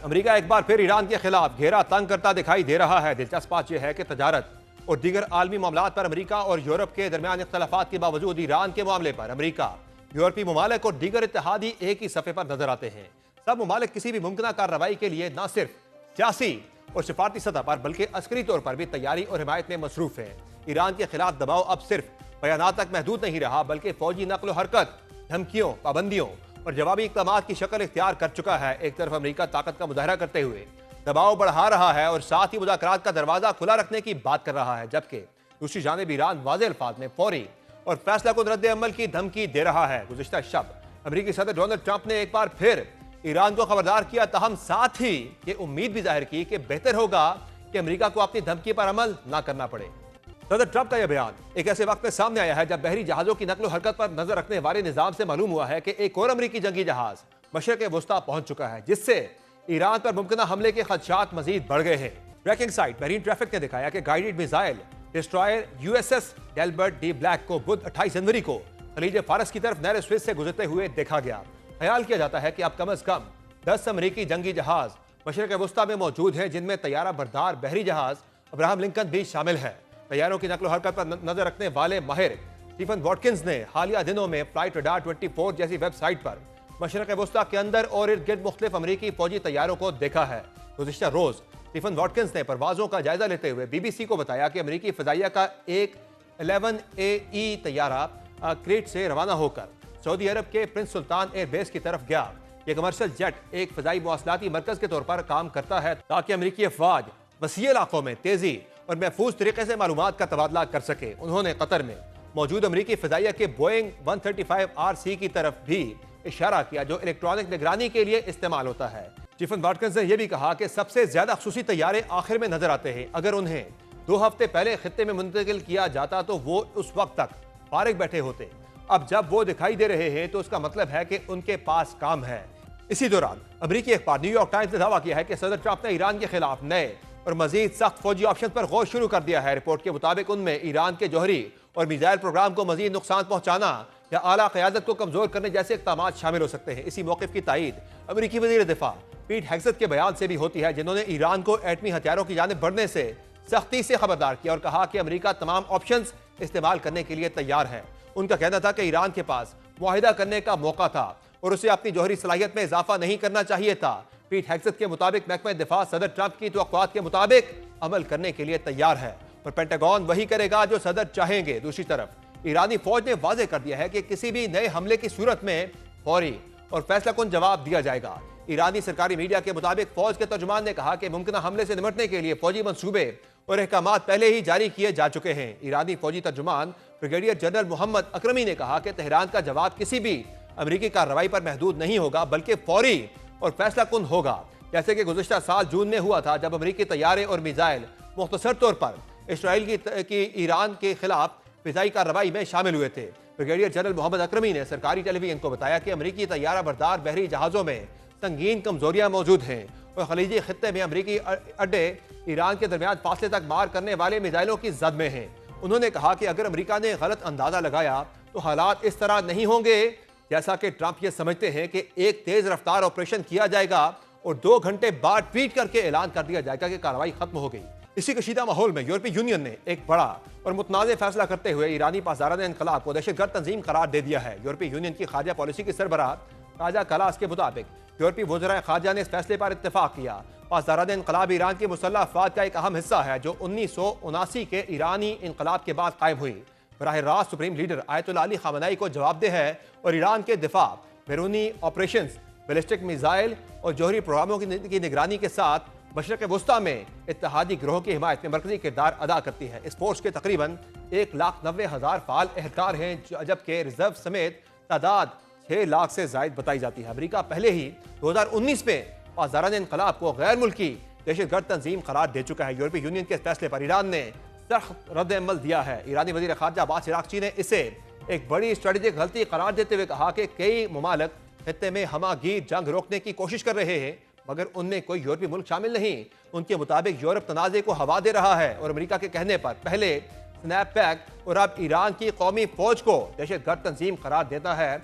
امریکہ ایک بار پھر ایران کے خلاف گھیرا تنگ کرتا دکھائی دے رہا ہے۔ دلچسپ بات یہ ہے کہ تجارت اور دیگر عالمی معاملات پر امریکہ اور یورپ کے درمیان اختلافات کے باوجود ایران کے معاملے پر امریکہ، یورپی ممالک اور دیگر اتحادی ایک ہی صفحے پر نظر آتے ہیں۔ سب ممالک کسی بھی ممکنہ کارروائی کے لیے نہ صرف سیاسی اور سفارتی سطح پر بلکہ عسکری طور پر بھی تیاری اور حمایت میں مصروف ہیں۔ ایران کے خلاف دباؤ اب صرف بیانات تک محدود نہیں رہا بلکہ فوجی نقل و حرکت، دھمکیوں، پابندیوں اور جوابی اقدامات کی شکل اختیار کر چکا ہے۔ ایک طرف امریکہ طاقت کا مظاہرہ کرتے ہوئے دباؤ بڑھا رہا ہے اور ساتھ ہی مذاکرات کا دروازہ کھلا رکھنے کی بات کر رہا ہے، جبکہ دوسری جانب ایران واضح الفاظ میں فوری اور فیصلہ کن رد عمل کی دھمکی دے رہا ہے۔ گزشتہ شب امریکی صدر ڈونلڈ ٹرمپ نے ایک بار پھر ایران کو خبردار کیا، تاہم ساتھ ہی یہ امید بھی ظاہر کی کہ بہتر ہوگا کہ امریکہ کو اپنی دھمکی پر عمل نہ کرنا پڑے۔ صدر ٹرمپ کا یہ بیان ایک ایسے وقت میں سامنے آیا ہے جب بحری جہازوں کی نقل و حرکت پر نظر رکھنے والے نظام سے معلوم ہوا ہے کہ ایک اور امریکی جنگی جہاز مشرق وسطیٰ پہنچ چکا ہے، جس سے ایران پر ممکنہ حملے کے خدشات مزید بڑھ گئے ہیں۔ ٹریکنگ سائٹ میرین ٹریفک نے دکھایا کہ guided missile destroyer U S S Delbert D Black کو بدھ 28 جنوری کو خلیج فارس کی طرف نہر سوئز سے گزرتے ہوئے دیکھا گیا۔ خیال کیا جاتا ہے کہ اب کم از کم 10 امریکی جنگی جہاز مشرق وسطیٰ میں موجود ہیں، جن میں طیارہ بردار بحری جہاز ابراہم لنکن بھی شامل ہے۔ طیاروں کی نقل و حرکت پر نظر رکھنے والے ماہر اسٹیفن واٹکنز نے حالیہ دنوں میں فلائٹ ریڈار 24 جیسی ویب سائٹ پر مشرق وسطیٰ کے اندر اور ارد گرد مختلف امریکی فوجی طیاروں کو دیکھا ہے۔ گزشتہ روز اسٹیفن واٹکنز نے پروازوں کا جائزہ لیتے ہوئے بی بی سی کو بتایا کہ امریکی فضائیہ کا ایک 11AE طیارہ کریٹ سے روانہ ہو کر سعودی عرب کے پرنس سلطان ایئر بیس کی طرف گیا۔ یہ کمرشل جیٹ ایک فضائی مواصلاتی مرکز کے طور پر کام کرتا ہے تاکہ امریکی افواج وسیع علاقوں میں تیزی اور محفوظ طریقے سے معلومات کا تبادلہ کر سکے۔ انہوں نے قطر میں موجود امریکی فضائیہ کے بوئنگ 135RC کی طرف بھی اشارہ کیا، جو الیکٹرانک نگرانی کے لیے استعمال ہوتا ہے۔ اسٹیفن واٹکنز نے یہ بھی کہا کہ سب سے زیادہ خصوصی طیارے آخر میں نظر آتے ہیں۔ اگر انہیں 2 ہفتے پہلے خطے میں منتقل کیا جاتا تو وہ اس وقت تک فارغ بیٹھے ہوتے۔ اب جب وہ دکھائی دے رہے ہیں تو اس کا مطلب ہے کہ ان کے پاس کام ہے۔ اسی دوران امریکی اخبار نیو یارک ٹائمز نے دعویٰ کیا ہے کہ صدر ٹرمپ نے ایران کے خلاف نئے اور مزید سخت فوجی آپشن پر غور شروع کر دیا ہے۔ رپورٹ کے مطابق ان میں ایران کے جوہری اور میزائل پروگرام کو مزید نقصان پہنچانا یا اعلیٰ قیادت کو کمزور کرنے جیسے اقدامات شامل ہو سکتے ہیں۔ اسی موقف کی تائید امریکی وزیر دفاع پیٹ ہیگزت کے بیان سے بھی ہوتی ہے، جنہوں نے ایران کو ایٹمی ہتھیاروں کی جانب بڑھنے سے سختی سے خبردار کیا اور کہا کہ امریکہ تمام آپشنز استعمال کرنے کے لیے تیار ہے۔ ان کا کہنا تھا کہ ایران کے پاس معاہدہ کرنے کا موقع تھا اور اسے اپنی جوہری صلاحیت میں اضافہ نہیں کرنا چاہیے تھا۔ پیٹ ہیگزت کے مطابق محکمہ دفاع صدر ٹرمپ کی توقعات کے مطابق عمل کرنے کے لیے تیار ہے اور پینٹاگون وہی کرے گا جو صدر چاہیں گے۔ دوسری طرف ایرانی فوج نے واضح کر دیا ہے کہ کسی بھی نئے حملے کی صورت میں فوری اور فیصلہ کن جواب دیا جائے گا۔ ایرانی سرکاری میڈیا کے مطابق فوج کے ترجمان نے کہا کہ ممکنہ حملے سے نمٹنے کے لیے فوجی منصوبے اور احکامات پہلے ہی جاری کیے جا چکے ہیں۔ ایرانی فوجی ترجمان بریگیڈیئر جنرل محمد اکرمی نے کہا کہ تہران کا جواب کسی بھی امریکی کارروائی پر محدود نہیں ہوگا بلکہ فوری اور فیصلہ کن ہوگا، جیسے کہ گزشتہ سال جون میں ہوا تھا جب امریکی طیارے اور میزائل مختصر طور پر اسرائیل کی ایران کے خلاف فضائی کارروائی میں شامل ہوئے تھے۔ بریگیڈیئر جنرل محمد اکرمی نے سرکاری ٹیلی ویژن کو بتایا کہ امریکی طیارہ بردار بحری جہازوں میں سنگین کمزوریاں موجود ہیں اور خلیجی خطے میں امریکی اڈے ایران کے درمیان فاصلے تک مار کرنے والے میزائلوں کی زد میں ہیں۔ انہوں نے کہا کہ اگر امریکہ نے غلط اندازہ لگایا تو حالات اس طرح نہیں ہوں گے جیسا کہ ٹرمپ یہ سمجھتے ہیں کہ ایک تیز رفتار آپریشن کیا جائے گا اور 2 گھنٹے بعد ٹویٹ کر کے اعلان کر دیا جائے گا کہ کارروائی ختم ہو گئی۔ اسی کشیدہ ماحول میں یورپی یونین نے ایک بڑا اور متنازع فیصلہ کرتے ہوئے ایرانی پاسداران انقلاب کو دہشت گرد تنظیم قرار دے دیا ہے۔ یورپی یونین کی خارجہ پالیسی کی سربراہ کاجا کلاس کے مطابق یورپی وزرائے خارجہ نے اس فیصلے پر اتفاق کیا۔ پاسداران انقلاب ایران کی مسلح افواج کا ایک اہم حصہ ہے جو 1979 کے ایرانی انقلاب کے بعد قائم ہوئی۔ براہ راست سپریم لیڈر آیت اللہ علی خامنائی کو جواب دہ ہے اور ایران کے دفاع، بیرونی آپریشنز، بیلسٹک میزائل اور جوہری پروگراموں کی نگرانی کے ساتھ مشرق وسطیٰ میں اتحادی گروہوں کی حمایت میں مرکزی کردار ادا کرتی ہے۔ اس فورس کے تقریباً 1,90,000 فعال اہلکار ہیں، جبکہ ریزرو سمیت تعداد 6 لاکھ سے زائد بتائی جاتی ہے۔ امریکہ پہلے ہی 2019 میں پاسداران انقلاب کو غیر ملکی دہشت گرد تنظیم قرار دے چکا ہے۔ یورپی یونین کے فیصلے پر ایران نے سخت رد عمل دیا ہے۔ ایرانی وزیر خارجہ عباس عراقچی نے اسے ایک بڑی اسٹریٹجک غلطی قرار دیتے ہوئے کہا کہ کئی ممالک خطے میں ہمہ گیر جنگ روکنے کی کوشش کر رہے ہیں مگر ان میں کوئی یورپی ملک شامل نہیں۔ ان کے مطابق یورپ تنازع کو ہوا دے رہا ہے اور امریکہ کے کہنے پر پہلے سنیپ پیک اور اب ایران کی قومی فوج کو دہشت گرد تنظیم قرار دیتا ہے۔